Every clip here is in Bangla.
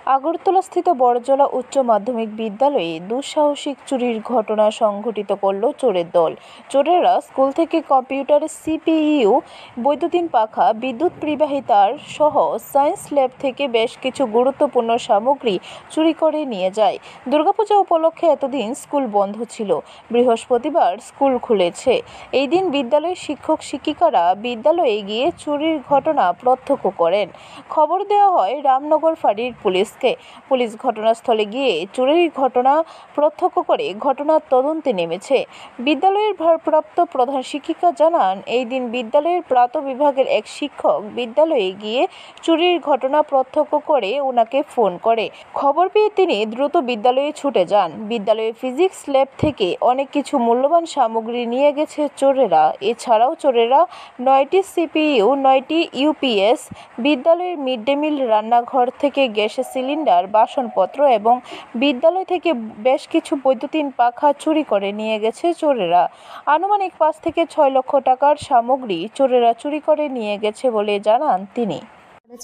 আগরতলাস্থিত বড়জলা উচ্চ মাধ্যমিক বিদ্যালয়ে দুঃসাহসিক চুরির ঘটনা সংঘটিত করল চোরের দল। চোরেরা স্কুল থেকে কম্পিউটার, সিপিইউ, বৈদ্যুতিন পাখা, বিদ্যুৎ পরিবাহী তার সহ সায়েন্স ল্যাব থেকে বেশ কিছু গুরুত্বপূর্ণ সামগ্রী চুরি করে নিয়ে যায়। দুর্গাপূজা উপলক্ষে এতদিন স্কুল বন্ধ ছিল, বৃহস্পতিবার স্কুল খুলেছে। এই দিন বিদ্যালয়ের শিক্ষক শিক্ষিকারা বিদ্যালয়ে গিয়ে চুরির ঘটনা প্রত্যক্ষ করেন। খবর দেওয়া হয় রামনগর ফাঁড়ির পুলিশকে। পুলিশ ঘটনাস্থলে গিয়ে চুরির ঘটনা প্রত্যক্ষ করে ঘটনার তদন্তে নেমেছে। বিদ্যালয়ের ভারপ্রাপ্ত প্রধান শিক্ষিকা জানান, এই দিন বিদ্যালয়ের প্রাত বিভাগের এক শিক্ষক বিদ্যালয়ে গিয়ে চুরির ঘটনা প্রত্যক্ষ করে ওনাকে ফোন করে। খবর পেয়ে তিনি দ্রুত বিদ্যালয়ে ছুটে যান। বিদ্যালয়ের ফিজিক্স ল্যাব থেকে অনেক কিছু মূল্যবান সামগ্রী নিয়ে গেছে চোরেরা। এছাড়াও চোরেরা 9টি সিপিইউ, 9টি ইউপিএস, বিদ্যালয়ের মিড ডে মিল রান্নাঘর থেকে গ্যাসের সিলিন্ডার, বাসনপত্র এবং বিদ্যালয় থেকে বেশ কিছু বৈদ্যুতিন পাখা চুরি করে নিয়ে গেছে চোরেরা। আনুমানিক 5 থেকে 6 লক্ষ টাকার সামগ্রী চোরেরা চুরি করে নিয়ে গেছে বলে জানান তিনি।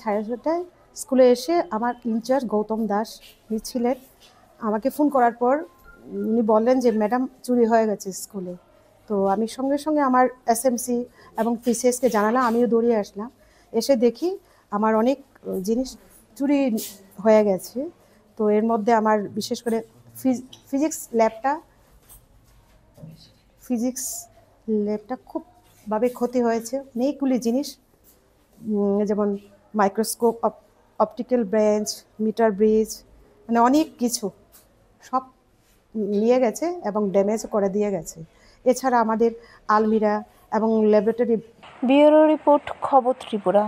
6:30টায় স্কুলে এসে আমার ইনচার্জ গৌতম দাস ছিলেন। আমাকে ফোন করার পর উনি বললেন যে ম্যাডাম চুরি হয়ে গেছে স্কুলে। তো আমি সঙ্গে সঙ্গে আমার এসএমসি এবং পিসিএসকে জানালাম, আমিও দৌড়িয়ে আসলাম। এসে দেখি আমার অনেক জিনিস চুরি হয়ে গেছে। তো এর মধ্যে আমার বিশেষ করে ফিজিক্স ল্যাবটা খুবভাবে ক্ষতি হয়েছে। অনেকগুলি জিনিস যেমন microscope, optical bench, meter bridge, মানে অনেক কিছু সব নিয়ে গেছে এবং ড্যামেজ করে দিয়ে গেছে। এছাড়া আমাদের আলমিরা এবং ল্যাবরেটরি। ব্যুরো রিপোর্ট, খবর ত্রিপুরা।